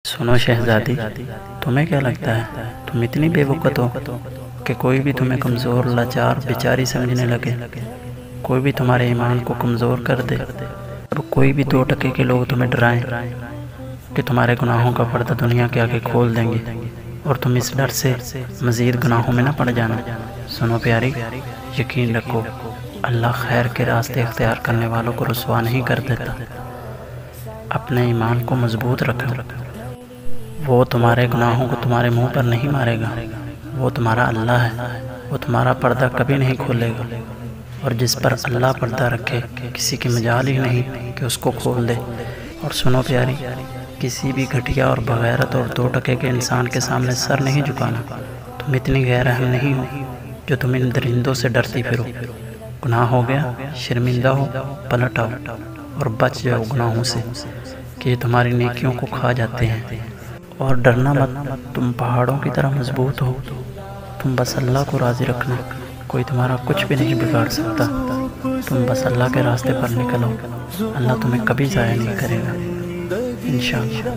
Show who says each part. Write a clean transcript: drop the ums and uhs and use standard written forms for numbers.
Speaker 1: سنو شہزادی، تمہیں کیا لگتا ہے تم اتنی بے وقت ہو کہ کوئی بھی تمہیں کمزور، لاچار، بیچاری سمجھنے لگے؟ کوئی بھی تمہارے ایمان کو کمزور کر دے اور کوئی بھی دو ٹکے کے لوگ تمہیں ڈرائیں کہ تمہارے گناہوں کا پردہ دنیا کے آگے کھول دیں گے اور تم اس ڈر سے مزید گناہوں میں نہ پڑ جانا۔ سنو پیاری، یقین رکھو، اللہ خیر کے راستے اختیار کرنے والوں کو رسوا نہیں کر دیتا۔ اپنے ایمان کو مضبوط رکھو، وہ تمہارے گناہوں کو تمہارے منہ پر نہیں مارے گا۔ وہ تمہارا اللہ ہے، وہ تمہارا پردہ کبھی نہیں کھولے گا، اور جس پر اللہ پردہ رکھے کسی کی مجال ہی نہیں کہ اس کو کھول دے۔ اور سنو پیاری، کسی بھی گھٹیا اور بغیرت اور دو ٹکے کے انسان کے سامنے سر نہیں جھکانا۔ تم اتنی غیر اہم نہیں ہو جو تم ان درندوں سے ڈرتی پھرو۔ گناہ ہو گیا، شرمندہ ہو، پلٹ آؤ اور بچ جاؤ گناہوں سے کہ یہ تمہاری نیکیوں کو کھا جاتے ہیں۔ اور ڈرنا مت، تم پہاڑوں کی طرح مضبوط ہو۔ تم بس اللہ کو راضی رکھنا، کوئی تمہارا کچھ بھی نہیں بگاڑ سکتا۔ تم بس اللہ کے راستے پر نکلو، اللہ تمہیں کبھی ضائع نہیں کرے گا، انشاءاللہ۔